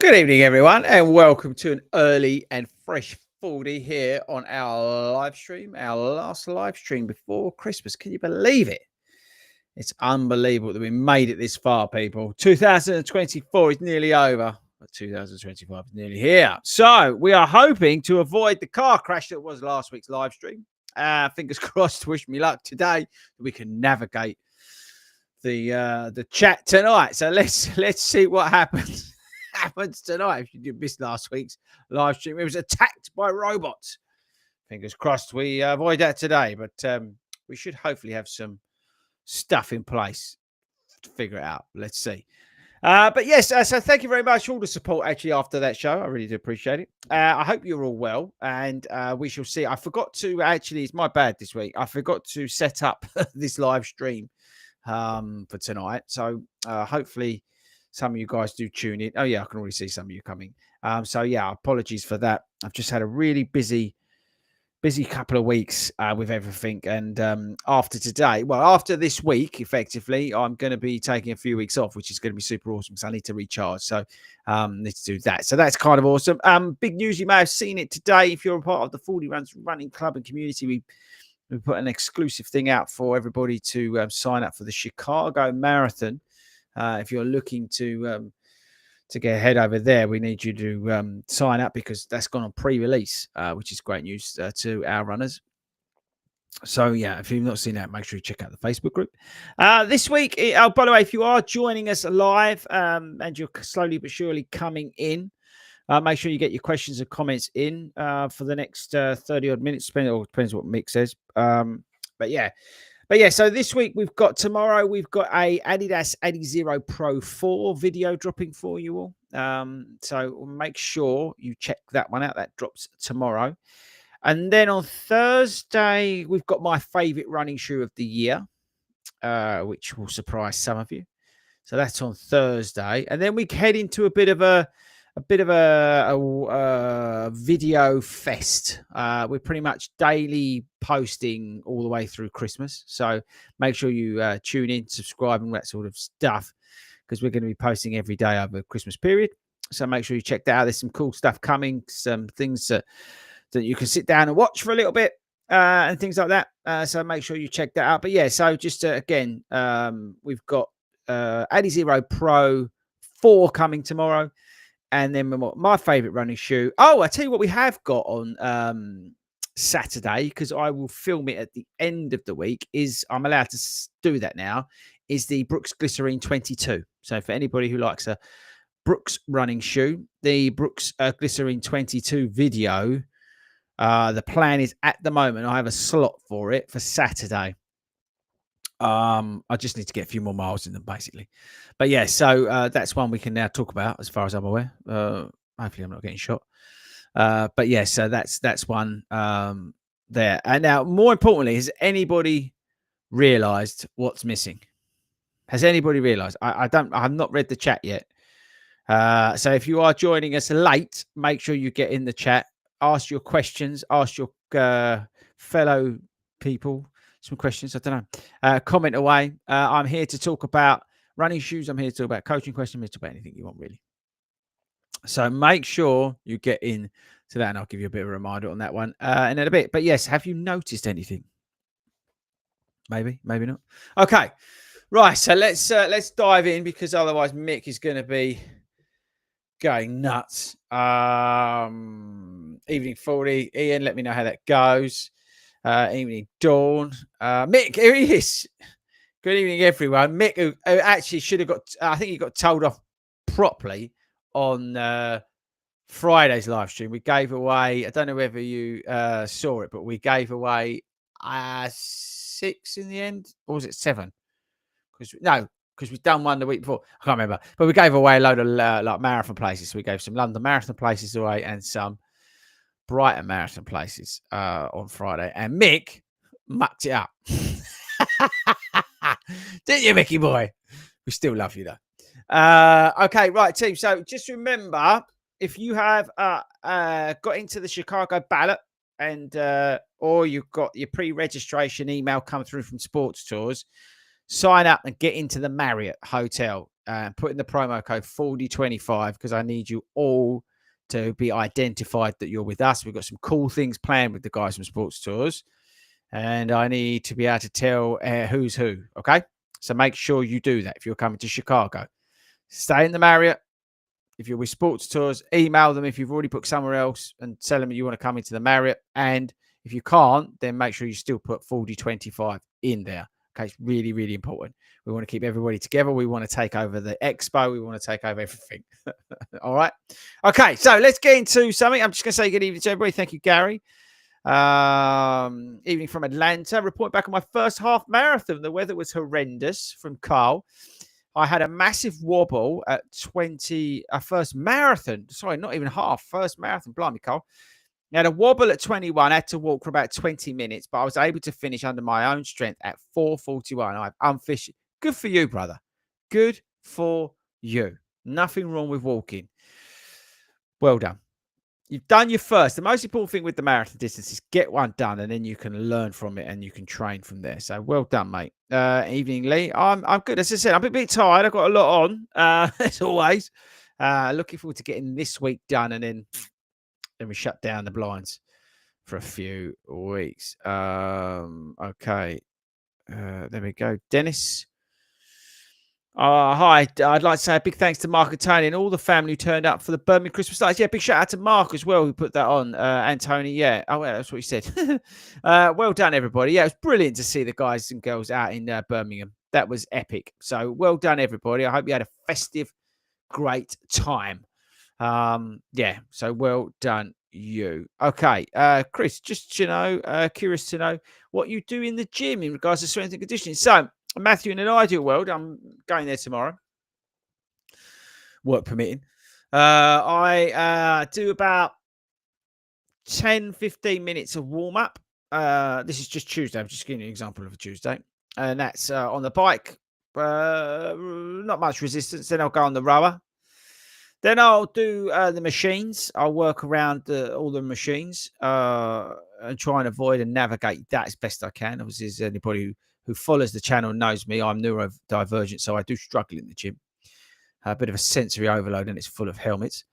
Good evening, everyone, and welcome to an early and fresh 40 here on our live stream, our last live stream before Christmas. Can you believe it? It's unbelievable that we made it this far, people. 2024 is nearly over, but 2025 is nearly here. So we are hoping to avoid the car crash that was last week's live stream. Fingers crossed, wish me luck today, we can navigate the chat tonight. So let's see what happens tonight. If you did miss last week's live stream, it was attacked by robots. Fingers crossed we avoid that today, but we should hopefully have some stuff in place to figure it out. Let's see. But yes, so thank you very much for all the support actually after that show. I really do appreciate it. I hope you're all well, and we shall see. I forgot to actually, it's my bad this week. I forgot to set up this live stream for tonight. So hopefully some of you guys do tune in. Oh yeah, I can already see some of you coming. So yeah, apologies for that. I've just had a really busy couple of weeks with everything. And after this week, effectively, I'm going to be taking a few weeks off, which is going to be super awesome. So I need to recharge. So need to do that. So that's kind of awesome. Big news. You may have seen it today. If you're a part of the 40 Runs Running Club and community, we put an exclusive thing out for everybody to sign up for the Chicago Marathon. If you're looking to get ahead over there, we need you to sign up because that's gone on pre-release, which is great news to our runners. So yeah, if you've not seen that, make sure you check out the Facebook group. This week, by the way, if you are joining us live and you're slowly but surely coming in, make sure you get your questions and comments in for the next 30 odd minutes. Depends what Mick says. But yeah, so this week tomorrow we've got a Adidas Adizero Pro 4 video dropping for you all. So make sure you check that one out. That drops tomorrow. And then on Thursday, we've got my favorite running shoe of the year, which will surprise some of you. So that's on Thursday. And then we head into a bit of a video fest. We're pretty much daily posting all the way through Christmas. So make sure you tune in, subscribe, and that sort of stuff, because we're going to be posting every day over the Christmas period. So make sure you check that out. There's some cool stuff coming, some things that you can sit down and watch for a little bit and things like that. So make sure you check that out. But yeah, so just again, we've got Adizero Pro 4 coming tomorrow. And then my favorite running shoe. Oh, I tell you what we have got on Saturday, because I will film it at the end of the week, is I'm allowed to do that now, is the Brooks Glycerine 22. So for anybody who likes a Brooks running shoe, the Brooks Glycerine 22 video, the plan is at the moment, I have a slot for it for Saturday. I just need to get a few more miles in them, basically. But yeah, so that's one we can now talk about, as far as I'm aware. Hopefully, I'm not getting shot. But yeah, so that's one there. And now, more importantly, has anybody realised what's missing? Has anybody realised? I have not read the chat yet. So if you are joining us late, make sure you get in the chat. Ask your questions. Ask your fellow people some questions. I don't know. Comment away. I'm here to talk about running shoes. I'm here to talk about coaching questions. I'm here to talk about anything you want, really. So make sure you get in to that, and I'll give you a bit of a reminder on that one in a bit. But yes, have you noticed anything? Maybe not. Okay, right. So let's dive in, because otherwise Mick is going to be going nuts. Evening 40. Ian, let me know how that goes. Evening Dawn. Mick, here he is. Good evening, everyone. Mick, who actually should have got, I think he got told off properly on Friday's live stream. We gave away, I don't know whether you saw it, but we gave away 6 in the end, or was it 7? Because we've done one the week before. I can't remember. But we gave away a load of like marathon places. So we gave some London marathon places away and some Brighton marathon places on Friday. And Mick mucked it up. Didn't you, Mickey boy? We still love you, though. Okay, right, team. So just remember, if you have got into the Chicago ballot and or you've got your pre-registration email come through from Sports Tours, sign up and get into the Marriott Hotel put in the promo code 4025 because I need you all to be identified that you're with us. We've got some cool things planned with the guys from Sports Tours, and I need to be able to tell who's who. Okay, so make sure you do that if you're coming to Chicago. Stay in the Marriott. If you're with Sports Tours, email them if you've already booked somewhere else and tell them you want to come into the Marriott. And if you can't, then make sure you still put 4025 in there. Okay, it's really, really important. We want to keep everybody together. We want to take over the expo. We want to take over everything. All right. Okay, so let's get into something. I'm just going to say good evening to everybody. Thank you, Gary. Evening from Atlanta. Report back on my first half marathon. The weather was horrendous from Carl. I had a massive wobble at 20, first marathon. Sorry, not even half. First marathon. Blimey, Carl. I had a wobble at 21. I had to walk for about 20 minutes, but I was able to finish under my own strength at 4:41. I'm fishing. Good for you, brother. Good for you. Nothing wrong with walking. Well done. You've done your first. The most important thing with the marathon distance is get one done, and then you can learn from it and you can train from there. So well done, mate. Evening, Lee. I'm good. As I said, I'm a bit tired. I've got a lot on, as always. Looking forward to getting this week done, and then we shut down the blinds for a few weeks. Okay. There we go. Dennis. Hi. I'd like to say a big thanks to Mark and Tony and all the family who turned up for the Birmingham Christmas lights. Yeah, big shout out to Mark as well who put that on. And Tony, yeah. Oh, yeah, that's what he said. Well done, everybody. Yeah, it was brilliant to see the guys and girls out in Birmingham. That was epic. So well done, everybody. I hope you had a festive, great time. Yeah, so well done, you. Okay, Chris, just, curious to know what you do in the gym in regards to strength and conditioning. So, Matthew, in an ideal world, I'm going there tomorrow, work permitting. I do about 10-15 minutes of warm up. This is just Tuesday. I'm just giving you an example of a Tuesday. And that's on the bike. Not much resistance. Then I'll go on the rower. Then I'll do the machines. I'll work around all the machines and try and avoid and navigate that as best I can. Obviously, as anybody who follows the channel knows me, I'm neurodivergent, so I do struggle in the gym. A bit of a sensory overload, and it's full of helmets.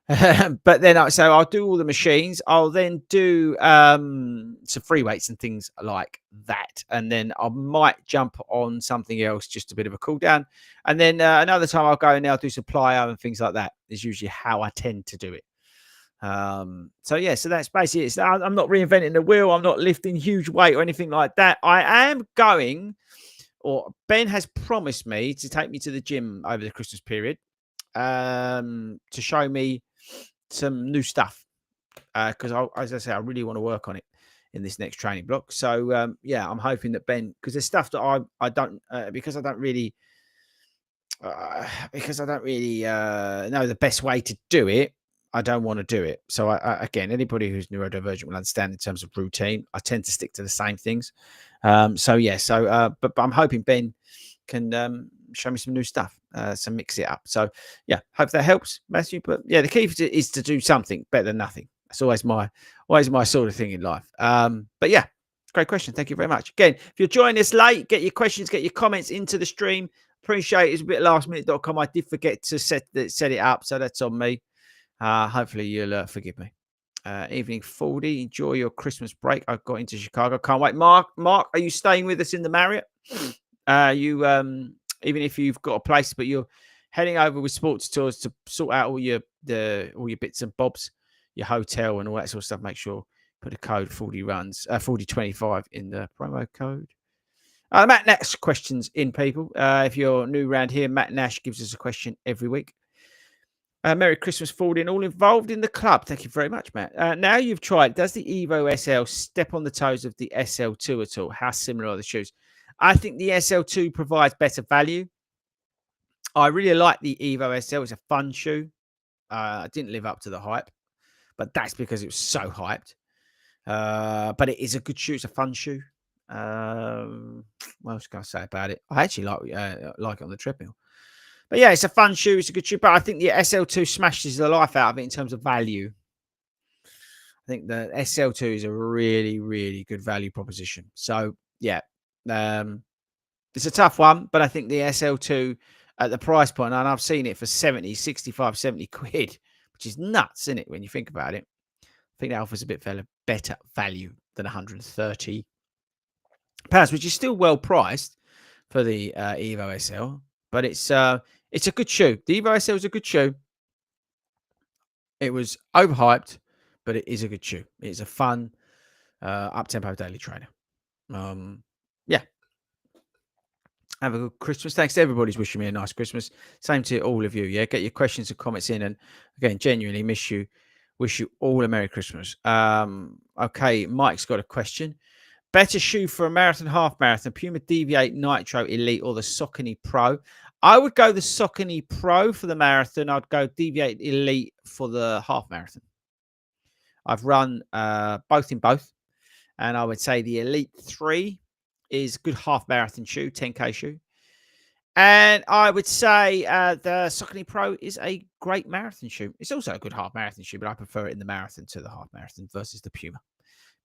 But then, so I'll do all the machines. I'll then do some free weights and things like that. And then I might jump on something else, just a bit of a cool down. And then another time I'll go and I'll do some plyo and things like that. Is usually how I tend to do it. So yeah, so that's basically it. I'm not reinventing the wheel. I'm not lifting huge weight or anything like that. I am going, or Ben has promised me to take me to the gym over the Christmas period to show me some new stuff because as I say, I really want to work on it in this next training block. So yeah, I'm hoping that Ben, because there's stuff that I don't because I don't really know the best way to do it. I don't want to do it. So again, anybody who's neurodivergent will understand in terms of routine. I tend to stick to the same things. So yeah, but I'm hoping Ben can show me some new stuff, so mix it up. So yeah, hope that helps, Matthew. But yeah, the key is to do something better than nothing. That's always my sort of thing in life. But yeah, great question. Thank you very much. Again, if you're joining us late, get your questions, get your comments into the stream. Appreciate it. It's a bit lastminute.com. I did forget to set it up, so that's on me. Hopefully you'll forgive me. Evening 40. Enjoy your Christmas break. I got into Chicago. Can't wait. Mark, are you staying with us in the Marriott? You even if you've got a place, but you're heading over with Sports Tours to sort out all your bits and bobs, your hotel and all that sort of stuff. Make sure put a code 4025 in the promo code. Matt Nash questions in, people. If you're new around here, Matt Nash gives us a question every week. Merry Christmas, Fordy, and all involved in the club. Thank you very much, Matt. Now you've tried, does the Evo SL step on the toes of the SL2 at all? How similar are the shoes? I think the SL2 provides better value. I really like the Evo SL. It's a fun shoe. It didn't live up to the hype, but that's because it was so hyped. But it is a good shoe. It's a fun shoe. What else can I say about it? I actually like it on the treadmill. But yeah, it's a fun shoe. It's a good shoe. But I think the SL2 smashes the life out of it in terms of value. I think the SL2 is a really, really good value proposition. So yeah, it's a tough one, but I think the SL2 at the price point, and I've seen it for 70, 65, 70 quid, which is nuts, isn't it, when you think about it? I think that offers a bit better value than £130, which is still well priced for the Evo SL, but it's a good shoe. The Evo SL is a good shoe. It was overhyped, but it is a good shoe. It's a fun up-tempo daily trainer. Yeah. Have a good Christmas. Thanks to everybody who's wishing me a nice Christmas. Same to all of you. Yeah, get your questions and comments in. And again, genuinely wish you all a Merry Christmas. Okay, Mike's got a question. Better shoe for a marathon, half marathon, Puma Deviate Nitro Elite or the Saucony Pro? I would go the Saucony Pro for the marathon. I'd go Deviate Elite for the half marathon. I've run both in both. And I would say the Elite 3 is a good half marathon shoe, 10K shoe. And I would say the Saucony Pro is a great marathon shoe. It's also a good half marathon shoe, but I prefer it in the marathon to the half marathon versus the Puma.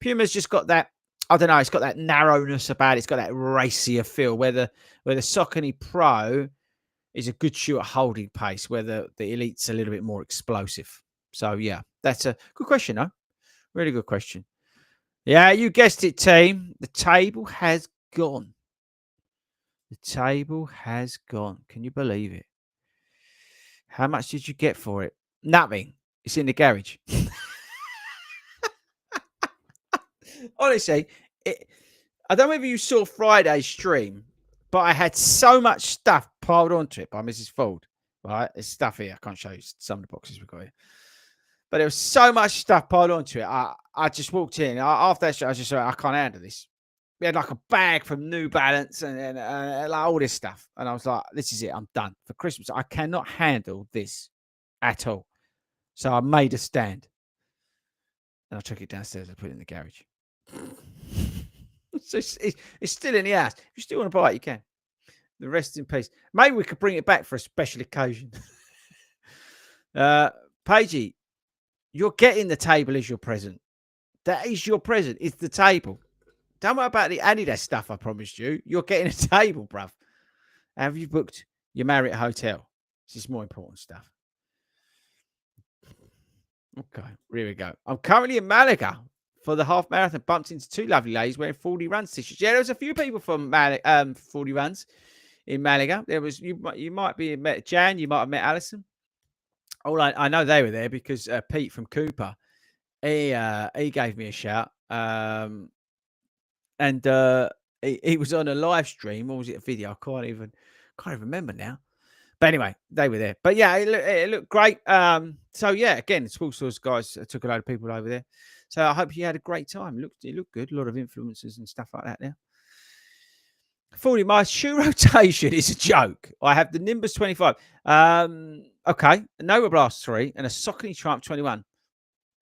Puma's just got that, I don't know, it's got that narrowness about it. It's got that racier feel, where the Saucony Pro is a good shoe at holding pace, where the Elite's a little bit more explosive. So, yeah, that's a good question, though. Really good question. Yeah, you guessed it, team. The table has gone. The table has gone. Can you believe it? How much did you get for it? Nothing. It's in the garage. Honestly, I don't know if you saw Friday's stream, but I had so much stuff piled onto it by Mrs. Ford. Right? There's stuff here. I can't show you some of the boxes we've got here. But there was so much stuff piled onto it. I just walked in. After that show, I was just like, I can't handle this. We had like a bag from New Balance and like all this stuff. And I was like, this is it. I'm done. For Christmas, I cannot handle this at all. So I made a stand. And I took it downstairs and put it in the garage. So it's still in the house. If you still want to buy it, you can. The rest in peace. Maybe we could bring it back for a special occasion. Paigey, you're getting the table as your present. That is your present. It's the table. Don't worry about the Adidas stuff I promised you. You're getting a table, bruv. Have you booked your Marriott hotel? This is more important stuff. Okay, here we go. I'm currently in Malaga for the half marathon. Bumped into two lovely ladies wearing 40 Runs t-shirts. Yeah, there was a few people from 40 Runs in Malaga. There was you might be met Jan. You might have met Alison. Oh, I know they were there because Pete from Cooper, he gave me a shout. And he was on a live stream, or was it a video? I can't even remember now. But anyway, they were there. But yeah, it looked great. So yeah, again, Sports Stores guys took a load of people over there. So I hope you had a great time. It looked good. A lot of influencers and stuff like that there. 40, my shoe rotation is a joke. I have the Nimbus 25. Okay, a Nova Blast 3 and a Saucony Triumph 21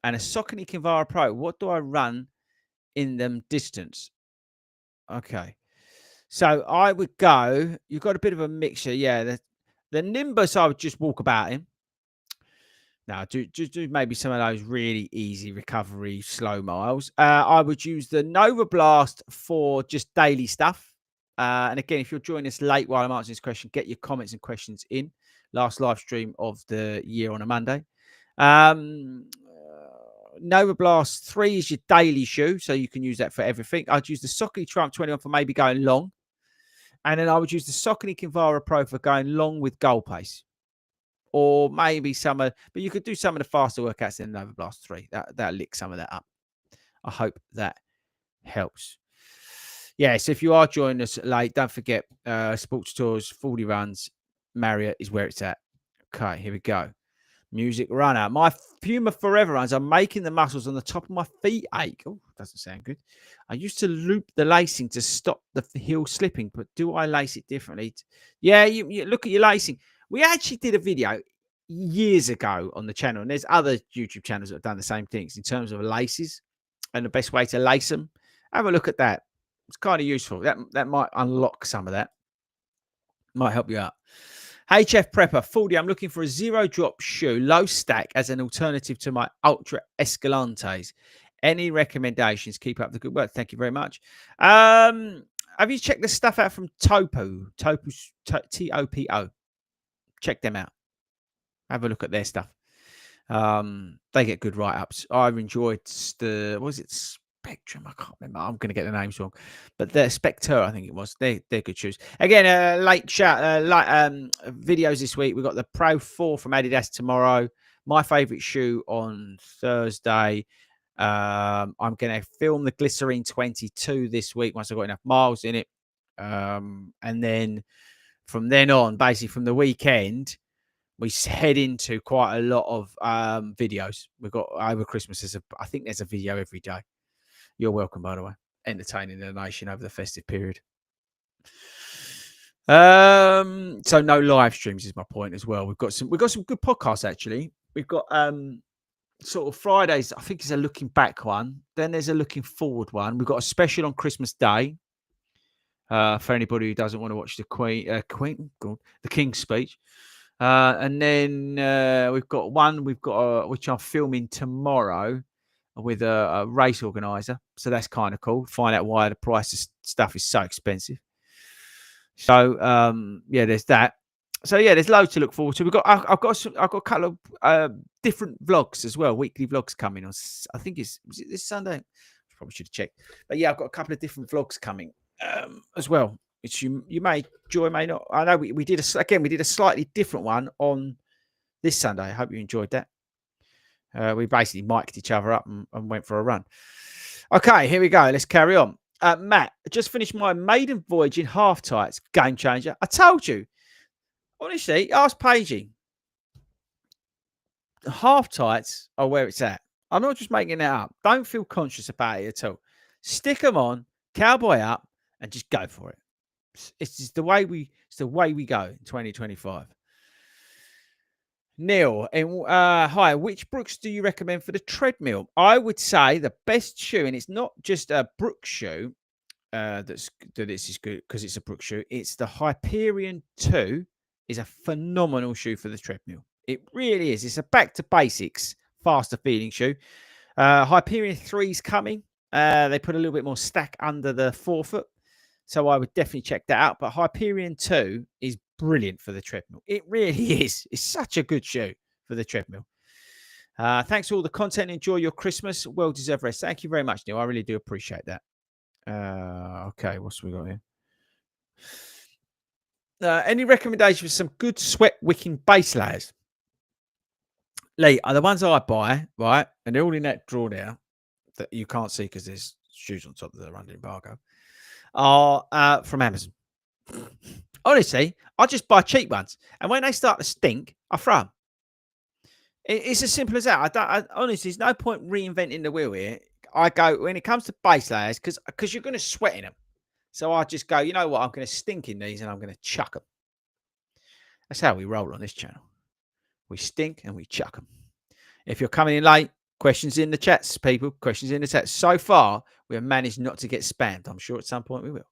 and a Saucony Kinvara Pro. What do I run in them distance? Okay. So I would go, you've got a bit of a mixture. Yeah, the Nimbus, I would just walk about in. Now, do maybe some of those really easy recovery, slow miles. I would use the Nova Blast for just daily stuff. And again, if you're joining us late while I'm answering this question, get your comments and questions in. Last live stream of the year on a Monday. Nova Blast 3 is your daily shoe, so you can use that for everything. I'd use the Saucony Triumph 21 for maybe going long. And then I would use the Saucony Kinvara Pro for going long with goal pace. Or maybe but you could do some of the faster workouts in Nova Blast 3. That'll lick some of that up. I hope that helps. Yeah, so if you are joining us late, don't forget Sports Tours, 40 Runs, Marriott is where it's at. Okay, here we go. Music runner. My Puma Forever Runs are making the muscles on the top of my feet ache. Oh, doesn't sound good. I used to loop the lacing to stop the heel slipping, but do I lace it differently? Yeah, you look at your lacing. We actually did a video years ago on the channel, and there's other YouTube channels that have done the same things in terms of laces and the best way to lace them. Have a look at that. It's kind of useful. That might unlock some of that. Might help you out. HF Prepper 40. I'm looking for a zero drop shoe, low stack as an alternative to my Ultra Escalantes. Any recommendations? Keep up the good work. Thank you very much. Have you checked the stuff out from Topo? Topo, T-O-P-O. check them out. Have a look at their stuff. They get good write-ups. I've enjoyed Spectrum? I can't remember. I'm going to get the names wrong, but they're Spectre, I think it was. They're good shoes. Again, late shout, videos this week. We've got the Pro 4 from Adidas tomorrow. My favorite shoe on Thursday. I'm going to film the Glycerine 22 this week once I've got enough miles in it. And then from then on, basically from the weekend, we head into quite a lot of videos. We've got over Christmas. I think there's a video every day. You're welcome, by the way. Entertaining the nation over the festive period. So no live streams is my point as well. We've got some good podcasts actually. We've got sort of Fridays. I think it's a looking back one. Then there's a looking forward one. We've got a special on Christmas Day. For anybody who doesn't want to watch the King's speech. And then we've got one which I'm filming tomorrow with a race organizer. So that's kind of cool. Find out why the price of stuff is so expensive. So yeah, there's that. So yeah, there's loads to look forward to. I've got a couple of different vlogs as well, weekly vlogs coming on. I think was it this Sunday? Probably should have checked. But yeah, I've got a couple of different vlogs coming as well, which you may enjoy, may not. I know we did a slightly different one on this Sunday. I hope you enjoyed that. We basically mic'd each other up and went for a run. Okay, here we go. Let's carry on. Matt, I just finished my maiden voyage in half tights. Game changer. I told you. Honestly, ask Paigey. Half tights are where it's at. I'm not just making it up. Don't feel conscious about it at all. Stick them on, cowboy up, and just go for it. It's just the way we go in 2025. Neil, hi. Which Brooks do you recommend for the treadmill? I would say the best shoe, and it's not just a Brooks shoe. This is good because it's a Brooks shoe. It's the Hyperion 2. Is a phenomenal shoe for the treadmill. It really is. It's a back to basics, faster feeling shoe. Hyperion 3 is coming. They put a little bit more stack under the forefoot. So I would definitely check that out. But Hyperion 2 is brilliant for the treadmill. It really is. It's such a good shoe for the treadmill. Thanks for all the content. Enjoy your Christmas. Well-deserved rest. Thank you very much, Neil. I really do appreciate that. Okay, what's we got here? Any recommendation for some good sweat wicking base layers? Lee, are the ones I buy, right? And they're all in that drawer there that you can't see because there's shoes on top that are under embargo. Are from Amazon. Honestly, I just buy cheap ones. And when they start to stink, I throw them. It's as simple as that. Honestly, there's no point reinventing the wheel here. I go, when it comes to base layers, because you're going to sweat in them. So I just go, you know what? I'm going to stink in these and I'm going to chuck them. That's how we roll on this channel. We stink and we chuck them. If you're coming in late, questions in the chats, people. Questions in the chats. So far, we have managed not to get spammed. I'm sure at some point we will.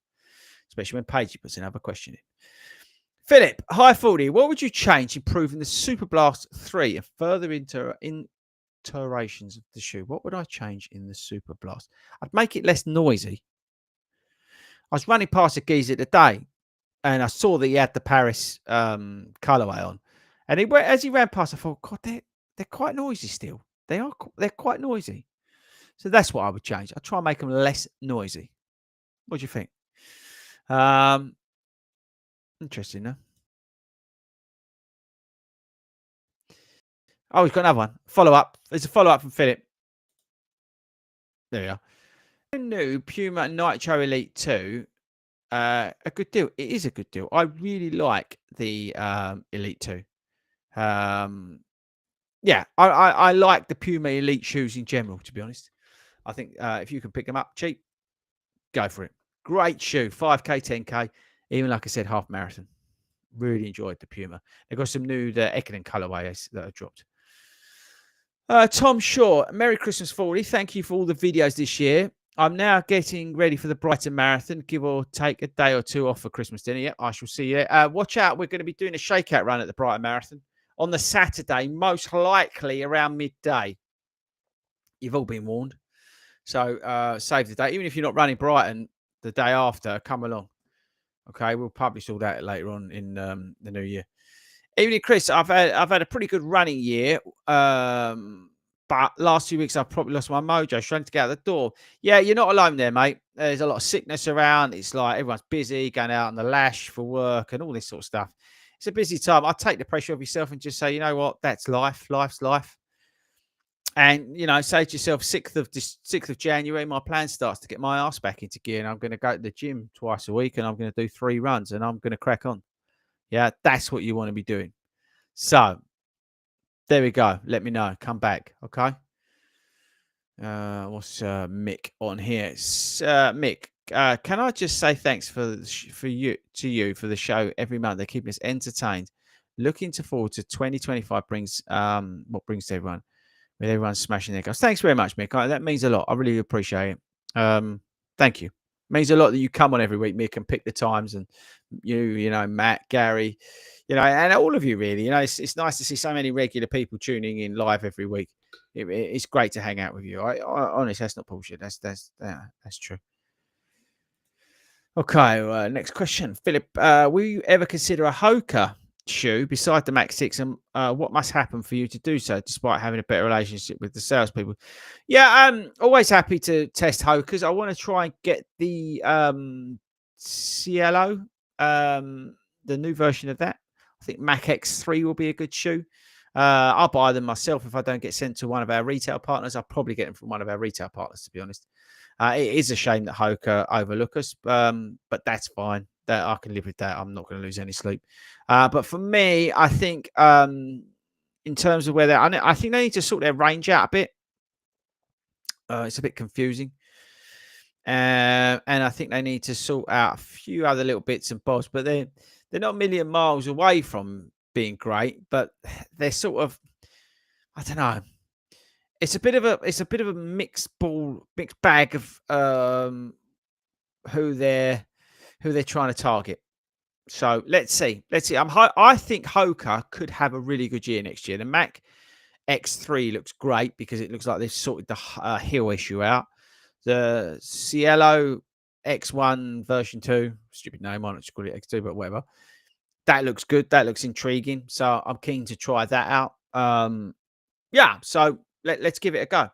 Especially when Paige puts another question in. Philip, hi 40. What would you change improving the Super Blast 3 and further iterations of the shoe? What would I change in the Super Blast? I'd make it less noisy. I was running past a geezer today and I saw that he had the Paris colorway on. And as he ran past, I thought, God, they're quite noisy still. They're quite noisy. So that's what I would change. I'd try and make them less noisy. What do you think? Interesting, no? Oh, he's got another one. Follow up. There's a follow up from Philip. There we are. New Puma Nitro Elite 2. A good deal. It is a good deal. I really like the Elite 2. Yeah, I like the Puma Elite shoes in general, to be honest. I think if you can pick them up cheap, go for it. Great shoe. 5K, 10K. Even like I said, half marathon. Really enjoyed the Puma. They've got some new Ekinen colorways that have dropped. Tom Shaw, Merry Christmas 40. Thank you for all the videos this year. I'm now getting ready for the Brighton Marathon. Give or take a day or two off for Christmas dinner. Yeah, I shall see you there. Watch out. We're going to be doing a shakeout run at the Brighton Marathon on the Saturday, most likely around midday. You've all been warned. So save the date. Even if you're not running Brighton the day after, come along. Okay, we'll publish all that later on in the new year. Evening, Chris. I've had a pretty good running year. But last 2 weeks I've probably lost my mojo, trying to get out the door. Yeah, you're not alone there, mate. There's a lot of sickness around. It's like everyone's busy, going out on the lash for work and all this sort of stuff. It's a busy time. I take the pressure off yourself and just say, you know what, that's life. Life's life. And say to yourself, 6th of January, my plan starts to get my ass back into gear, and I'm going to go to the gym twice a week, and I'm going to do 3 runs, and I'm going to crack on. Yeah, that's what you want to be doing. So there we go. Let me know. Come back, okay? What's Mick on here? Mick, can I just say thanks for you for the show every month? They're keeping us entertained. Looking forward to 2025 brings what brings to everyone. With everyone smashing their goals. Thanks very much, Mick. That means a lot. I really appreciate it. Thank you. It means a lot that you come on every week, Mick, and pick the times. And Matt, Gary, and all of you, really. It's nice to see so many regular people tuning in live every week. It's great to hang out with you. I honestly, that's not bullshit. That's true. Okay, next question. Philip, will you ever consider a Hoka shoe beside the Max 6, and what must happen for you to do so despite having a better relationship with the salespeople? Yeah, I'm always happy to test Hokas. I want to try and get the Cielo, the new version of that. I think Mac X3 will be a good shoe. I'll buy them myself if I don't get sent to one of our retail partners. I'll probably get them from one of our retail partners, to be honest. It is a shame that Hoka overlook us, but that's fine. That I can live with that. I'm not going to lose any sleep. But for me, I think in terms of where I think they need to sort their range out a bit. It's a bit confusing. And I think they need to sort out a few other little bits and bobs, but they're not a million miles away from being great, but they're sort of, I don't know. It's a bit of a mixed bag of who they're trying to target. So let's see. I think Hoka could have a really good year next year. The Mac X3 looks great because it looks like they've sorted the heel issue out. The Cielo X1 version 2, stupid name, why not just call it X2, but whatever. That looks good. That looks intriguing. So I'm keen to try that out. Yeah. So let's give it a go.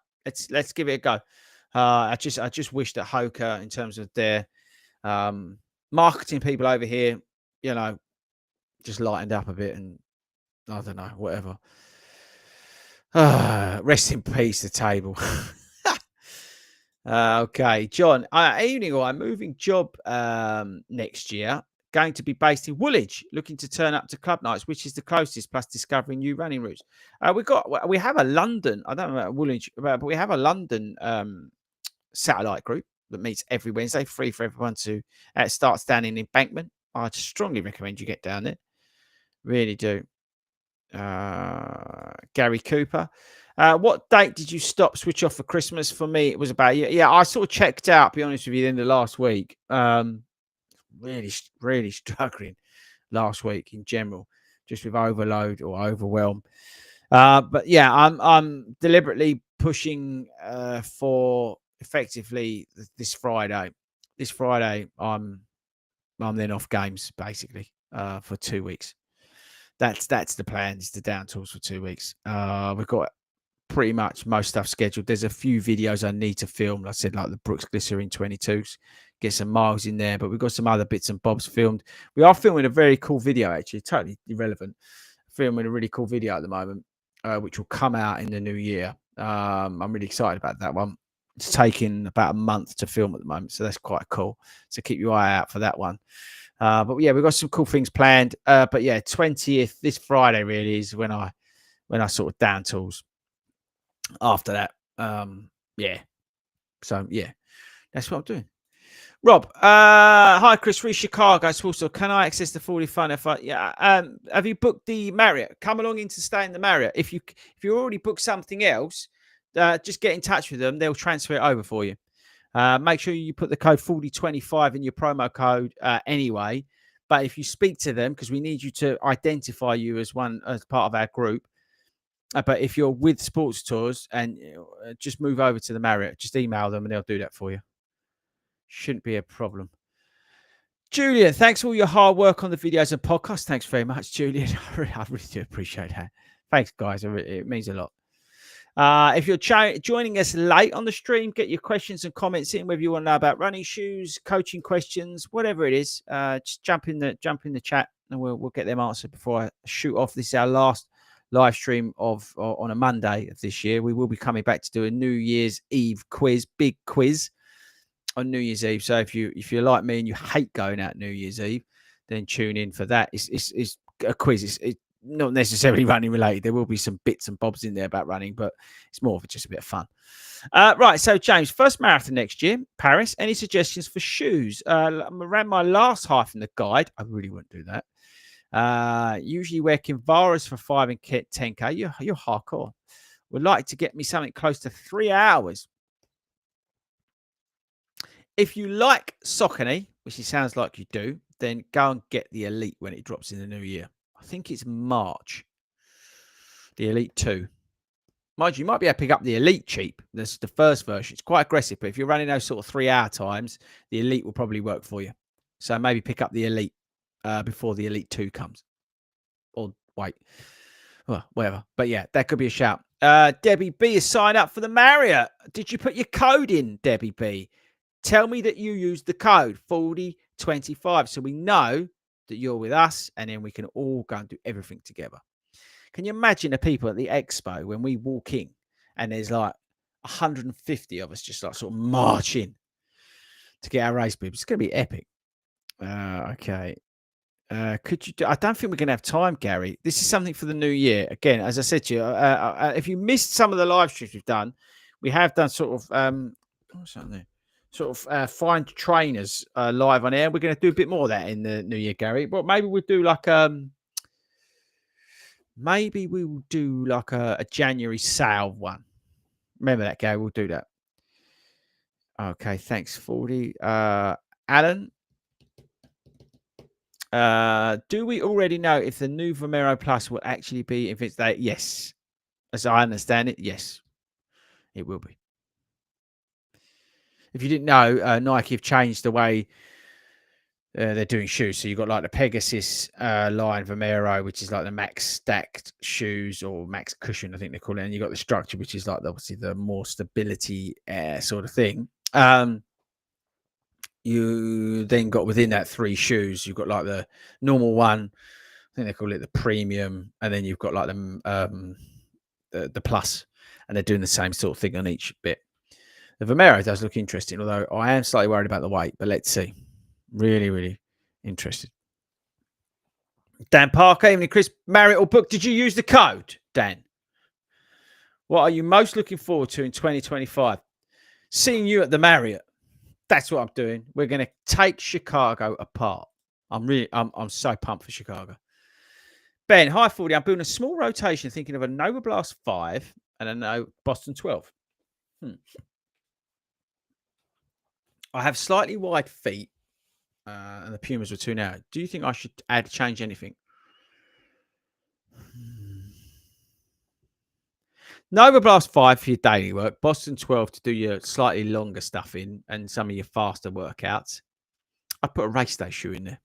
Let's give it a go. I just wish that Hoka, in terms of their marketing people over here, just lightened up a bit, and I don't know, whatever. Rest in peace, the table. Okay, John. Evening, or I'm moving job next year. Going to be based in Woolwich. Looking to turn up to club nights, which is the closest, plus discovering new running routes. We have a London. I don't know about Woolwich, but we have a London satellite group that meets every Wednesday, free for everyone to starts down in Embankment. I strongly recommend you get down there. Really do. Gary Cooper. What date did you switch off for Christmas? For me, it was about I sort of checked out, be honest with you, in the last week. Really struggling last week in general, just with overload or overwhelm. But yeah, I'm deliberately pushing for effectively this Friday. This Friday, I'm then off games basically for 2 weeks. That's the plan, is the down tools for 2 weeks. We've got pretty much most stuff scheduled. There's a few videos I need to film. Like I said, like the Brooks Glycerin 22s, get some miles in there, but we've got some other bits and bobs filmed. We are filming a very cool video, actually, totally irrelevant. Filming a really cool video at the moment, which will come out in the new year. I'm really excited about that one. It's taking about a month to film at the moment, so that's quite cool. So keep your eye out for that one. But yeah, we've got some cool things planned. But yeah, 20th, this Friday really is when I sort of down tools. After that, yeah. So yeah, that's what I'm doing. Rob, hi Chris, free Chicago. Also, can I access the 40 fun? Have you booked the Marriott? Come along in to stay in the Marriott. If you already booked something else, just get in touch with them. They'll transfer it over for you. Make sure you put the code 4025 in your promo code anyway. But if you speak to them, because we need you to identify you as part of our group. But if you're with Sports Tours, and just move over to the Marriott, just email them and they'll do that for you. Shouldn't be a problem. Julian, thanks for all your hard work on the videos and podcasts. Thanks very much, Julian. I really do appreciate that. Thanks, guys. It means a lot. If you're joining us late on the stream, get your questions and comments in, whether you want to know about running shoes, coaching questions, whatever it is. Just jump in the chat, and we'll get them answered before I shoot off. This is our last live stream on a Monday of this year. We will be coming back to do a New Year's Eve quiz, big quiz on New Year's Eve. So if you're like me and you hate going out New Year's Eve, then tune in for that. It's a quiz. It's not necessarily running related. There will be some bits and bobs in there about running, but it's more of just a bit of fun. Right. So James, first marathon next year, Paris. Any suggestions for shoes? I ran my last half in the guide. I really wouldn't do that. Usually wear Kinvaras for 5 and 10K. You're hardcore. Would like to get me something close to 3 hours. If you like Saucony, which it sounds like you do, then go and get the Elite when it drops in the new year. I think it's March. The Elite 2. Mind you, you might be able to pick up the Elite cheap. That's the first version. It's quite aggressive, but if you're running those sort of 3 hour times, the Elite will probably work for you. So maybe pick up the Elite before the Elite 2 comes. Or wait. Well, whatever. But yeah, that could be a shout. Debbie B has signed up for the Marriott. Did you put your code in, Debbie B? Tell me that you used the code 4025 so we know that you're with us, and then we can all go and do everything together. Can you imagine the people at the expo when we walk in and there's like 150 of us just like sort of march in to get our race bibs? It's going to be epic. Okay. Could you do, I don't think we're going to have time, Gary. This is something for the new year. Again, as I said to you, if you missed some of the live streams we've done, we have done sort of what's that there? Sort of find trainers live on air. We're going to do a bit more of that in the new year, Gary. But maybe we'll do like maybe we will do like a January sale one. Remember that, Gary? We'll do that. Okay, thanks, 40. Alan, do we already know if the new Vomero Plus will actually be if it's that? Yes, as I understand it, yes, it will be. If you didn't know, Nike have changed the way they're doing shoes. So you've got like the Pegasus line Vomero, which is like the max stacked shoes or max cushion, I think they call it. And you've got the structure, which is like obviously the more stability sort of thing. You then got within that 3 shoes, you've got like the normal one, I think they call it the premium, and then you've got like the plus, and they're doing the same sort of thing on each bit. The Vomero does look interesting, although I am slightly worried about the weight, but let's see. Really, really interested. Dan Parker, evening, Chris. Marriott or book. Did you use the code, Dan? What are you most looking forward to in 2025? Seeing you at the Marriott. That's what I'm doing. We're going to take Chicago apart. I'm so pumped for Chicago. Ben, hi 40. I'm building a small rotation, thinking of a Nova Blast 5 and a Boston 12. I have slightly wide feet, and the Pumas were too narrow. Do you think I should change anything? Nova Blast 5 for your daily work, Boston 12 to do your slightly longer stuff in and some of your faster workouts. I put a race day shoe in there.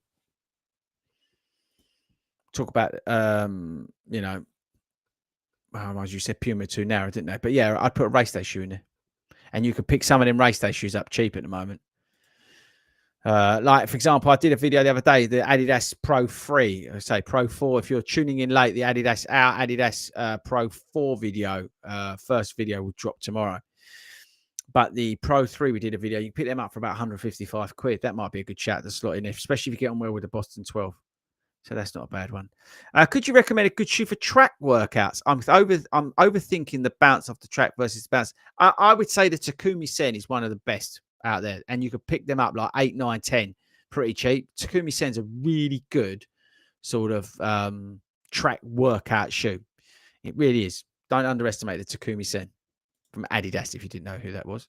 Talk about, you know, as you said, Puma too narrow, didn't they? But yeah, I'd put a race day shoe in there. And you can pick some of them race day shoes up cheap at the moment. Like, for example, I did a video the other day, the Adidas Pro 3, I say Pro 4. If you're tuning in late, our Adidas Pro 4 video, first video will drop tomorrow. But the Pro 3, we did a video. You can pick them up for about 155 quid. That might be a good chat to slot in, especially if you get on well with the Boston 12. So that's not a bad one. Could you recommend a good shoe for track workouts? I'm overthinking the bounce off the track versus the bounce. I would say the Takumi Sen is one of the best out there, and you could pick them up like 8, 9, 10 pretty cheap. Takumi Sen's a really good sort of track workout shoe. It really is. Don't underestimate the Takumi Sen from Adidas if you didn't know who that was.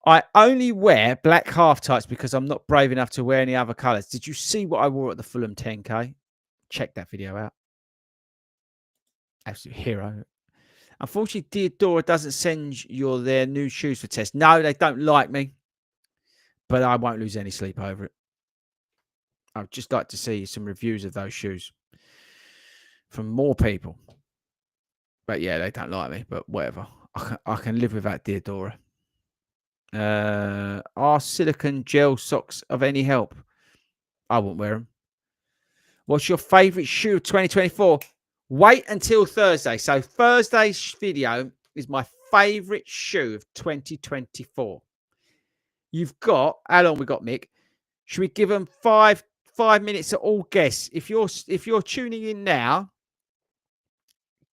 I only wear black half tights because I'm not brave enough to wear any other colours. Did you see what I wore at the Fulham 10K? Check that video out. Absolute hero. Unfortunately, Diodora doesn't send you their new shoes for test. No, they don't like me. but I won't lose any sleep over it. I'd just like to see some reviews of those shoes from more people. But yeah, they don't like me, but whatever. I can live without Diodora. Are silicone gel socks of any help? I won't wear them. What's your favourite shoe of 2024? Wait until Thursday. So Thursday's video is my favourite shoe of 2024. You've got, how long we got, Mick? Should we give them five minutes to all guess? If you're tuning in now,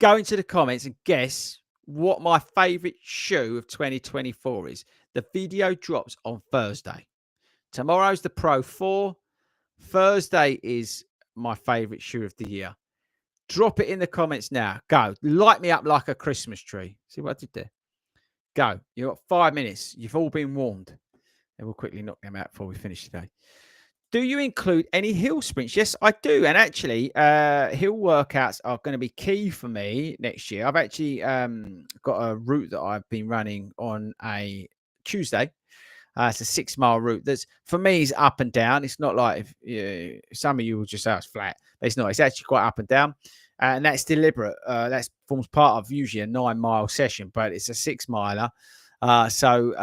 go into the comments and guess what my favourite shoe of 2024 is. The video drops on Thursday. Tomorrow's the Pro 4. Thursday is my favourite shoe of the year. Drop it in the comments now. Go. Light me up like a Christmas tree. See what I did there? Go. You've got 5 minutes. You've all been warned. And we'll quickly knock them out before we finish today. Do you include any hill sprints? Yes, I do. And actually, hill workouts are going to be key for me next year. I've actually got a route that I've been running on a Tuesday. It's a 6 mile route. That's for me is up and down. It's not like some of you will just say it's flat. But it's not. It's actually quite up and down, and that's deliberate. That forms part of usually a 9 mile session, but it's a 6 miler. So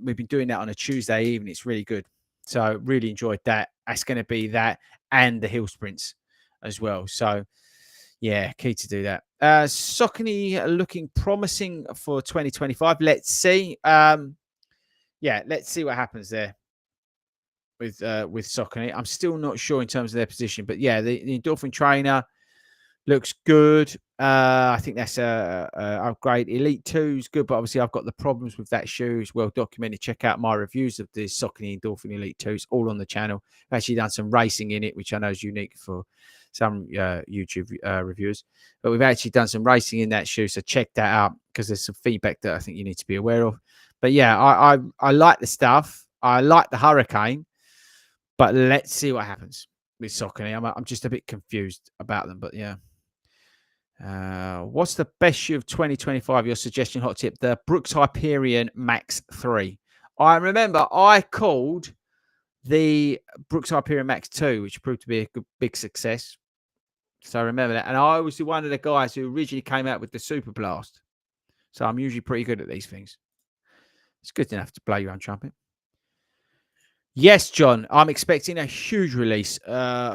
we've been doing that on a Tuesday evening. It's really good. So really enjoyed that. That's going to be that and the hill sprints as well. So yeah, key to do that. Saucony looking promising for 2025. Let's see. Yeah, let's see what happens there with Saucony. I'm still not sure in terms of their position, but yeah, the Endorphin trainer looks good. I think that's a upgrade. Elite 2 is good, but obviously I've got the problems with that shoe. It's well documented. Check out my reviews of the Saucony Endorphin Elite 2. It's all on the channel. I've actually done some racing in it, which I know is unique for some YouTube reviewers. But we've actually done some racing in that shoe, so check that out because there's some feedback that I think you need to be aware of. But yeah, I like the stuff. I like the Hurricane, but let's see what happens with Saucony. I'm just a bit confused about them, but yeah. What's the best shoe of 2025? Your suggestion, hot tip, the Brooks Hyperion Max 3. I remember I called the Brooks Hyperion Max 2, which proved to be a good, big success. So I remember that. And I was one of the guys who originally came out with the Super Blast. So I'm usually pretty good at these things. It's good enough to blow your own trumpet. Yes, John, I'm expecting a huge release,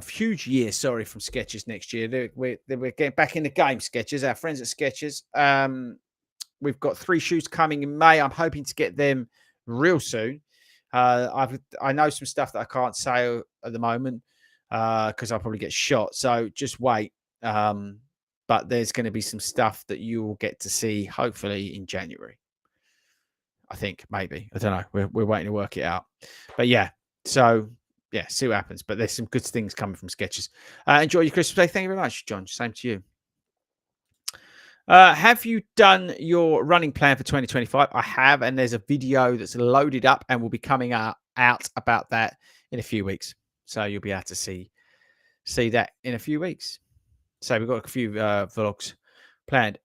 huge year, from Skechers next year. We're getting back in the game, Skechers, our friends at Skechers. We've got 3 shoes coming in May. I'm hoping to get them real soon. I know some stuff that I can't say at the moment because I'll probably get shot. So just wait. But there's going to be some stuff that you will get to see, hopefully, in January. I think maybe. I don't know. We're waiting to work it out. But yeah, so yeah, see what happens. But there's some good things coming from Skechers. Enjoy your Christmas day. Thank you very much, John. Same to you. Have you done your running plan for 2025? I have, and there's a video that's loaded up and will be coming out about that in a few weeks. So you'll be able to see that in a few weeks. So we've got a few vlogs planned.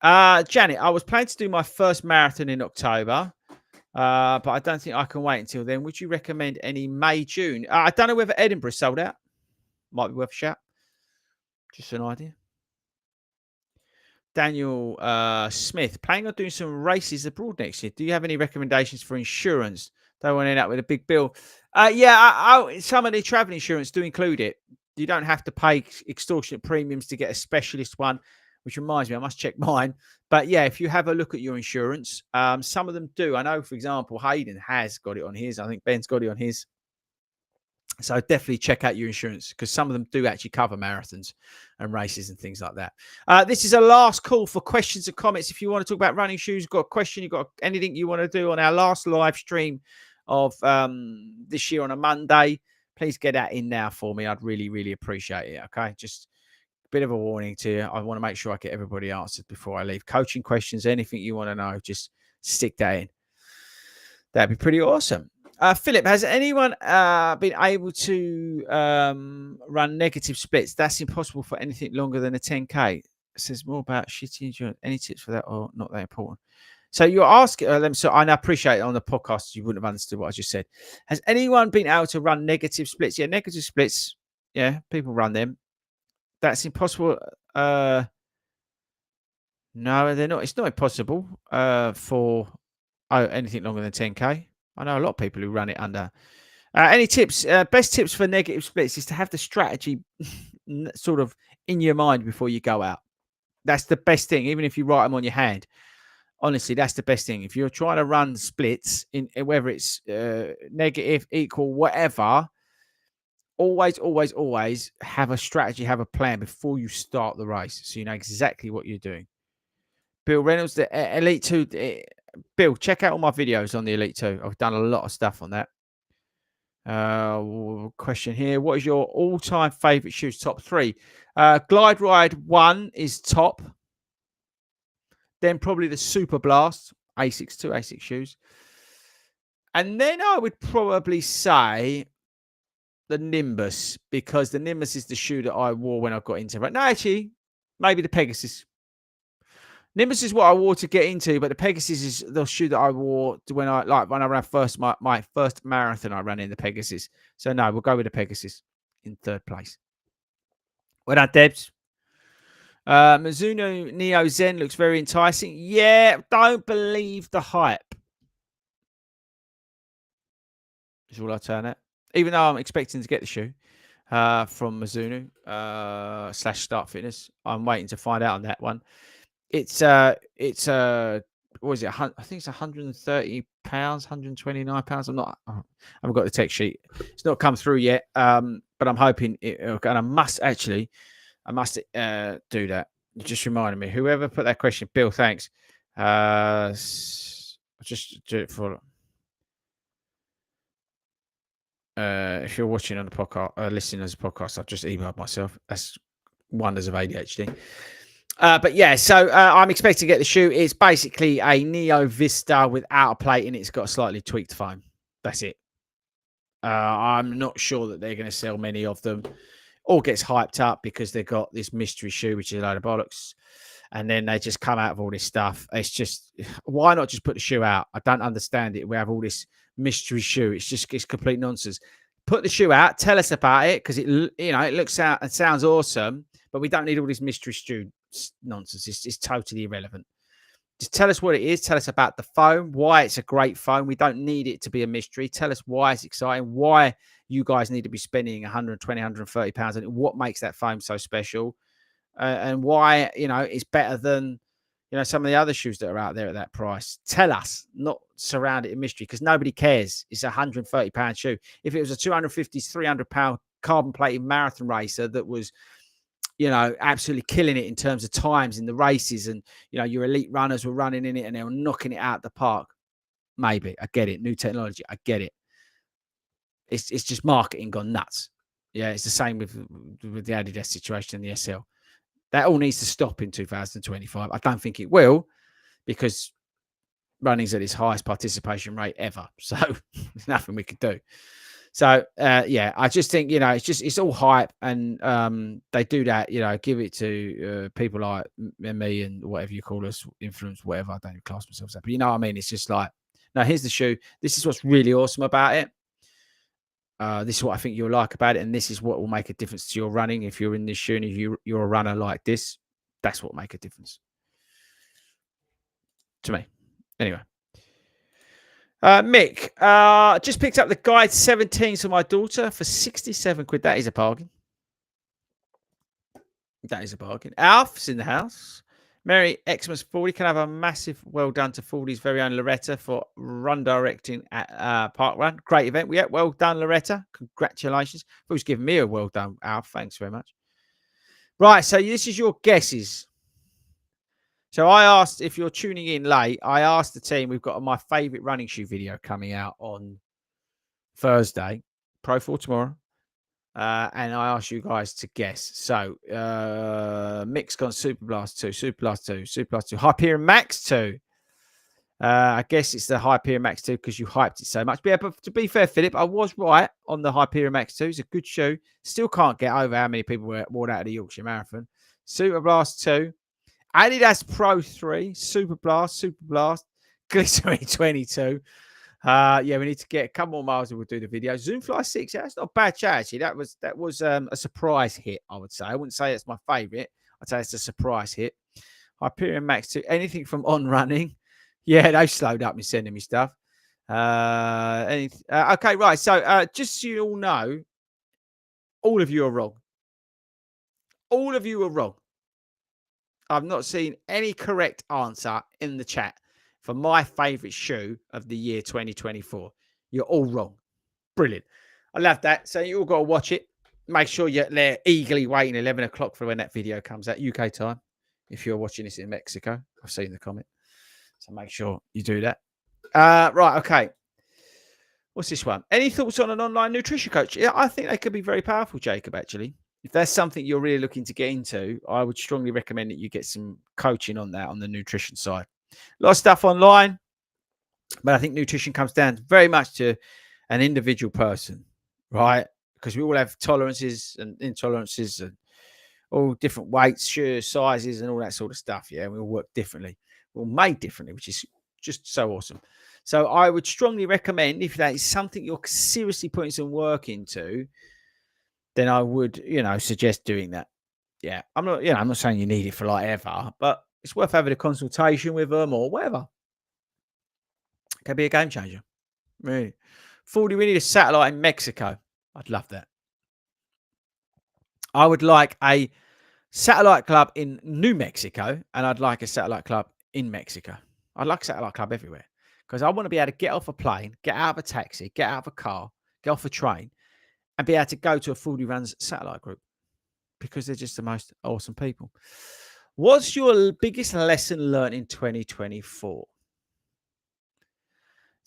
Janet, I was planning to do my first marathon in October. But I don't think I can wait until then. Would you recommend any May, June? I don't know whether Edinburgh sold out. Might be worth a shout. Just an idea. Daniel Smith, planning on doing some races abroad next year. Do you have any recommendations for insurance? Don't want to end up with a big bill. Some of the travel insurance do include it. You don't have to pay extortionate premiums to get a specialist one. Which reminds me, I must check mine. But yeah, if you have a look at your insurance, some of them do. I know, for example, Hayden has got it on his. I think Ben's got it on his. So definitely check out your insurance because some of them do actually cover marathons and races and things like that. This is a last call for questions and comments. If you want to talk about running shoes, got a question, you've got anything you want to do on our last live stream of this year on a Monday, please get that in now for me. I'd really, really appreciate it. Okay, just bit of a warning to you. I want to make sure I get everybody answered before I leave. Coaching questions, anything you want to know, just stick that in. That'd be pretty awesome. Philip, has anyone been able to run negative splits? That's impossible for anything longer than a 10K. It says more about shitty endurance. Any tips for that or not that important? So you're asking them. So I appreciate it on the podcast. You wouldn't have understood what I just said. Has anyone been able to run negative splits? Yeah, negative splits. Yeah, people run them. That's impossible. No, they're not. It's not impossible for anything longer than 10K. I know a lot of people who run it under. Any tips? Best tips for negative splits is to have the strategy sort of in your mind before you go out. That's the best thing. Even if you write them on your hand, honestly, that's the best thing. If you're trying to run splits in whether it's negative, equal, whatever, always have a strategy, have a plan before you start the race, so you know exactly what you're doing. Bill Reynolds, the Elite 2. Bill, check out all my videos on the Elite 2. I've done a lot of stuff on that. Question here. What is your all-time favourite shoes? Top 3. Glide Ride 1 is top. Then probably the Super Blast, Asics, 2 Asics shoes. And then I would probably say the Nimbus, because the Nimbus is the shoe that I wore when I got into it. No, actually, maybe the Pegasus. Nimbus is what I wore to get into, but the Pegasus is the shoe that I wore when I ran my first marathon. I ran in the Pegasus. So no, we'll go with the Pegasus in 3rd place. Well done, Debs. Mizuno Neo Zen looks very enticing. Yeah, don't believe the hype. Is all I turn it. Even though I'm expecting to get the shoe from Mizuno / Start Fitness, I'm waiting to find out on that one. It's what is it? I think it's £130, £129. I haven't got the text sheet. It's not come through yet. But I'm hoping and I must do that. You just reminded me. Whoever put that question, Bill, thanks. I'll just do it for. If you're watching on the podcast, listening as a podcast, I've just emailed myself. That's wonders of ADHD. But yeah, so I'm expecting to get the shoe. It's basically a Neo Vista without a plate, and it's got a slightly tweaked foam. That's it. I'm not sure that they're going to sell many of them. All gets hyped up because they've got this mystery shoe, which is a load of bollocks. And then they just come out of all this stuff. It's just, why not just put the shoe out? I don't understand it. We have all this mystery shoe. It's complete nonsense. Put the shoe out. Tell us about it, because it looks out and sounds awesome. But we don't need all this mystery shoe nonsense. It's totally irrelevant. Just tell us what it is. Tell us about the foam, why it's a great foam. We don't need it to be a mystery. Tell us why it's exciting, why you guys need to be spending 120, 130 pounds, and what makes that foam so special, and why it's better than some of the other shoes that are out there at that price. Tell us, not surround it in mystery, because nobody cares. It's a £130 shoe. If it was a 250, £300 carbon plated marathon racer that was absolutely killing it in terms of times in the races, and your elite runners were running in it and they were knocking it out the park, maybe. I get it. New technology. I get it. It's just marketing gone nuts. Yeah, it's the same with the Adidas situation and the SL. That all needs to stop in 2025. I don't think it will, because running's at its highest participation rate ever. So there's nothing we could do. So yeah, I just think it's all hype, and they do that. Give it to people like me and whatever you call us, influence, whatever. I don't even class myself as that, but you know what I mean. It's just like, no, here's the shoe. This is what's really awesome about it. This is what I think you'll like about it, and this is what will make a difference to your running. If you're in this shoe and if you're a runner like this, that's what will make a difference to me. Anyway. Mick, just picked up the Guide 17s for my daughter for 67 quid. That is a bargain. That is a bargain. Alf's in the house. Merry Xmas 40. Can I have a massive well done to Fordy's very own Loretta for run directing at Park Run. Great event. Yeah, well done, Loretta. Congratulations. Who's giving me a well done, Alf? Thanks very much. Right, so this is your guesses. So I asked, if you're tuning in late, I asked the team, we've got my favourite running shoe video coming out on Thursday, Pro 4 tomorrow. And I asked you guys to guess. So Mick's gone Super Blast 2, Super Blast 2, Super Blast 2, Hyperion Max 2. I guess it's the Hyperion Max 2 because you hyped it so much. But yeah, but to be fair, Philip, I was right on the Hyperion Max 2. It's a good shoe. Still can't get over how many people wore out of the Yorkshire Marathon. Super Blast 2. Adidas Pro 3, Super Blast, Glycerin 22. Yeah, we need to get a couple more miles and we'll do the video. Zoomfly 6, yeah, that's not a bad chat, actually. That was a surprise hit, I would say. I wouldn't say it's my favourite. I'd say it's a surprise hit. Hyperion Max 2, anything from On Running. Yeah, they've slowed up in sending me stuff. Okay, right. So just so you all know, all of you are wrong. All of you are wrong. I've not seen any correct answer in the chat for my favourite shoe of the year 2024. You're all wrong. Brilliant. I love that. So you all got to watch it. Make sure you're there eagerly waiting 11 o'clock for when that video comes out, UK time. If you're watching this in Mexico, I've seen the comment. So make sure you do that. Right, okay. What's this one? Any thoughts on an online nutrition coach? Yeah, I think they could be very powerful, Jacob, actually. If that's something you're really looking to get into, I would strongly recommend that you get some coaching on that on the nutrition side. A lot of stuff online, but I think nutrition comes down very much to an individual person, right? Because we all have tolerances and intolerances and all different weights, sure, sizes, and all that sort of stuff. Yeah, we all work differently. We're all made differently, which is just so awesome. So I would strongly recommend, if that is something you're seriously putting some work into, then I would, suggest doing that. Yeah, I'm not saying you need it for like ever, but it's worth having a consultation with them or whatever. It can be a game changer. Really. 40, we need a satellite in Mexico. I'd love that. I would like a satellite club in New Mexico, and I'd like a satellite club in Mexico. I'd like a satellite club everywhere because I want to be able to get off a plane, get out of a taxi, get out of a car, get off a train, and be able to go to a FORDY Runs satellite group because they're just the most awesome people. What's your biggest lesson learned in 2024?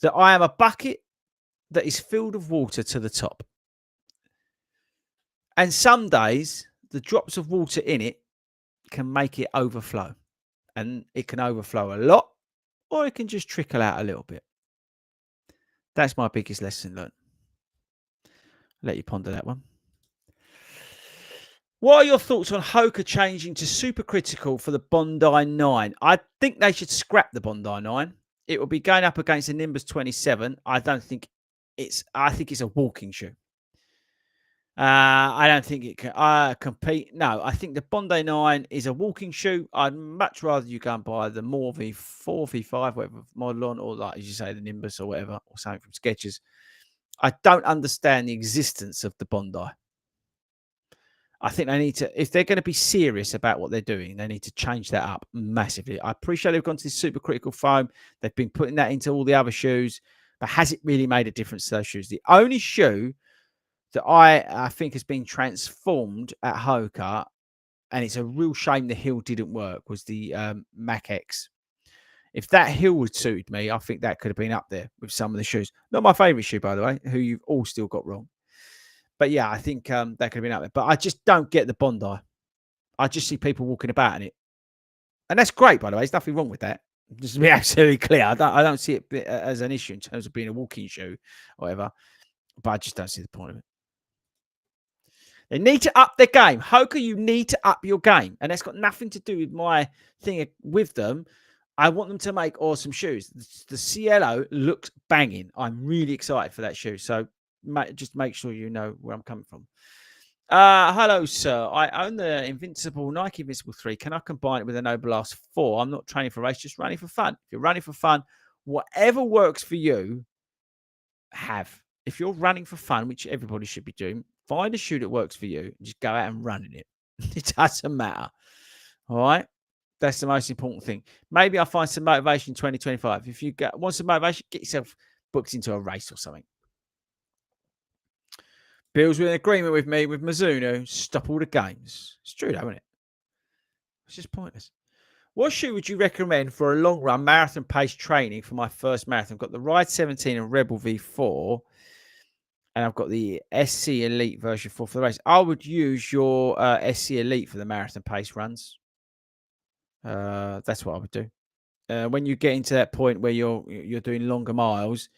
That I am a bucket that is filled with water to the top. And some days, the drops of water in it can make it overflow. And it can overflow a lot, or it can just trickle out a little bit. That's my biggest lesson learned. I'll let you ponder that one. What are your thoughts on Hoka changing to supercritical for the Bondi 9? I think they should scrap the Bondi 9. It will be going up against the Nimbus 27. I think it's a walking shoe. I don't think it can compete. No, I think the Bondi 9 is a walking shoe. I'd much rather you go and buy the more V4, V5, whatever model on, or like as you say, the Nimbus or whatever, or something from Skechers. I don't understand the existence of the Bondi. I think they need to, if they're going to be serious about what they're doing, they need to change that up massively. I appreciate they've gone to this supercritical foam. They've been putting that into all the other shoes, but has it really made a difference to those shoes? The only shoe that I think has been transformed at Hoka, and it's a real shame the heel didn't work, was the Mac X. If that heel would suited me, I think that could have been up there with some of the shoes. Not my favourite shoe, by the way, who you've all still got wrong. But yeah, I think that could have been up there. But I just don't get the Bondi. I just see people walking about in it. And that's great, by the way. There's nothing wrong with that. Just to be absolutely clear. I don't see it as an issue in terms of being a walking shoe or whatever. But I just don't see the point of it. They need to up their game. Hoka, you need to up your game. And that's got nothing to do with my thing with them. I want them to make awesome shoes. The Cielo looks banging. I'm really excited for that shoe. So just make sure you know where I'm coming from. Hello, sir. I own the Nike Invincible 3. Can I combine it with a No Blast 4? I'm not training for a race, just running for fun. If you're running for fun, whatever works for you, have. If you're running for fun, which everybody should be doing, find a shoe that works for you and just go out and run in it. It doesn't matter. All right? That's the most important thing. Maybe I'll find some motivation in 2025. If you want some motivation, get yourself booked into a race or something. Bill's with an agreement with me, with Mizuno, stop all the games. It's true, though, isn't it? It's just pointless. What shoe would you recommend for a long run marathon pace training for my first marathon? I've got the Ride 17 and Rebel V4. And I've got the SC Elite version 4 for the race. I would use your SC Elite for the marathon pace runs. That's what I would do. When you get into that point where you're doing longer miles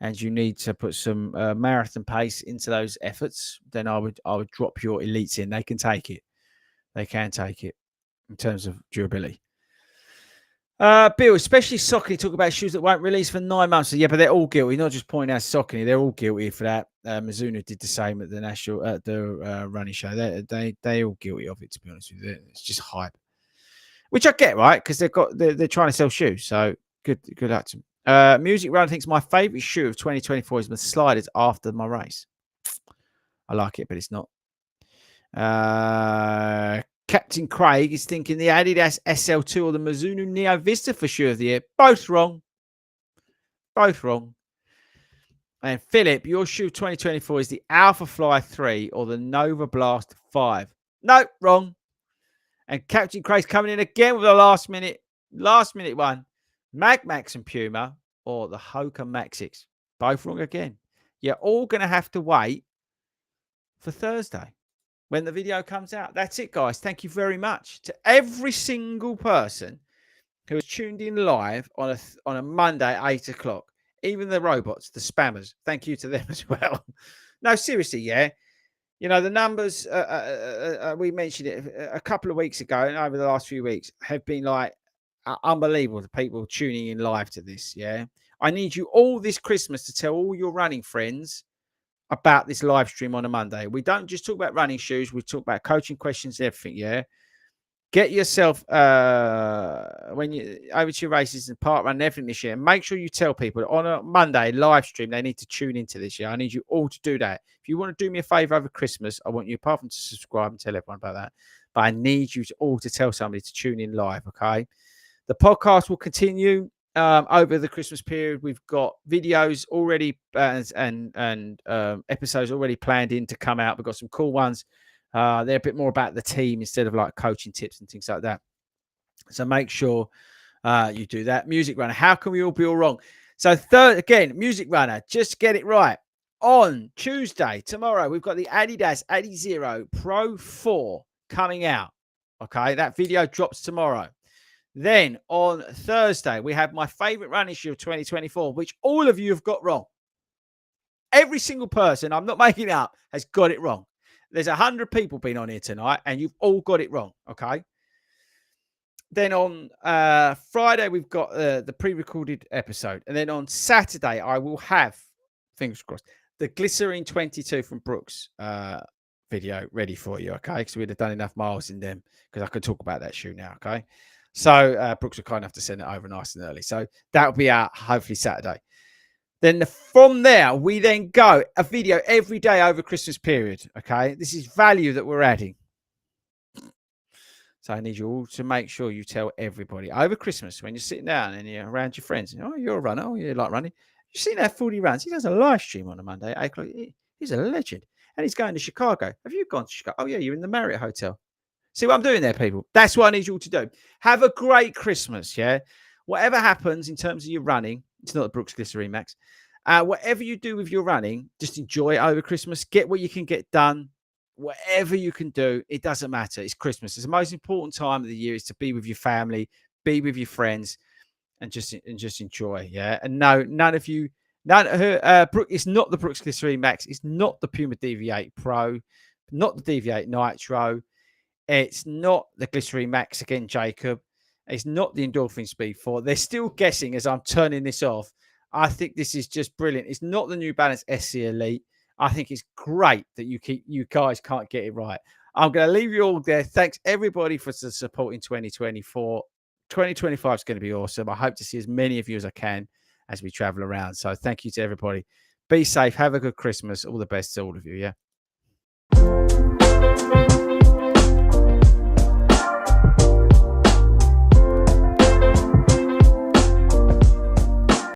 and you need to put some marathon pace into those efforts, then I would drop your Elites in. They can take it. They can take it in terms of durability. Bill, especially Saucony, talk about shoes that won't release for 9 months. So, yeah, but they're all guilty. Not just pointing out Saucony, they're all guilty for that. Mizuno did the same at the running show. They all guilty of it. To be honest with you, it's just hype, which I get, right? Because they're trying to sell shoes. So good luck to them. Music Run thinks my favourite shoe of 2024 is the sliders after my race. I like it, but it's not. Captain Craig is thinking the Adidas SL2 or the Mizuno Neo Vista for shoe of the year. Both wrong. And Philip, your shoe 2024 is the Alpha Fly 3 or the Nova Blast 5. No, wrong. And Captain Craig's coming in again with a last minute one. Mag Max and Puma or the Hoka Maxix. Both wrong again. You're all going to have to wait for Thursday when the video comes out. That's it, guys. Thank you very much to every single person who has tuned in live on a Monday at 8 o'clock. Even the robots, the spammers. Thank you to them as well. No, seriously, yeah. You know, the numbers, we mentioned it a couple of weeks ago and over the last few weeks have been like unbelievable. The people tuning in live to this, yeah. I need you all this Christmas to tell all your running friends about this live stream on a Monday. We don't just talk about running shoes. We talk about coaching questions, everything, yeah. Get yourself when you over to your races and park run everything this year. Make sure you tell people on a Monday live stream they need to tune into this year. I need you all to do that. If you want to do me a favor over Christmas, I want you apart from to subscribe and tell everyone about that. But I need you all to tell somebody to tune in live. Okay. The podcast will continue over the Christmas period. We've got videos already and episodes already planned in to come out. We've got some cool ones. They're a bit more about the team instead of like coaching tips and things like that. So make sure you do that. Music Runner, how can we all be all wrong? So Music Runner, just get it right. On Tuesday, tomorrow, we've got the Adidas Adizero Pro 4 coming out. Okay, that video drops tomorrow. Then on Thursday, we have my favorite running shoe of 2024, which all of you have got wrong. Every single person, I'm not making it up, has got it wrong. There's 100 people been on here tonight, and you've all got it wrong, okay? Then on Friday, we've got the pre-recorded episode. And then on Saturday, I will have, fingers crossed, the Glycerine 22 from Brooks video ready for you, okay? Because we'd have done enough miles in them because I could talk about that shoe now, okay? So Brooks were kind enough to send it over nice and early. So that'll be out hopefully Saturday. Then from there, we then go a video every day over Christmas period. Okay, this is value that we're adding. So I need you all to make sure you tell everybody over Christmas when you're sitting down and you're around your friends. Oh, you're a runner. Oh, you like running. You've seen that FORDY Runs. He does a live stream on a Monday at 8 o'clock. He's a legend. And he's going to Chicago. Have you gone to Chicago? Oh, yeah, you're in the Marriott Hotel. See what I'm doing there, people? That's what I need you all to do. Have a great Christmas, yeah? Whatever happens in terms of your running, it's not the Brooks Glycerine Max. Whatever you do with your running, just enjoy it over Christmas. Get what you can get done. Whatever you can do, it doesn't matter. It's Christmas. It's the most important time of the year is to be with your family, be with your friends, and just enjoy. Yeah. And no, none of you, it's not the Brooks Glycerine Max. It's not the Puma DV8 Pro, not the DV8 Nitro. It's not the Glycerine Max again, Jacob. It's not the Endorphin Speed 4. They're still guessing as I'm turning this off. I think this is just brilliant. It's not the New Balance SC Elite. I think it's great that you guys can't get it right. I'm going to leave you all there. Thanks everybody for the support in 2024. 2025 is going to be awesome. I hope to see as many of you as I can as we travel around. So thank you to everybody. Be safe. Have a good Christmas. All the best to all of you. Yeah.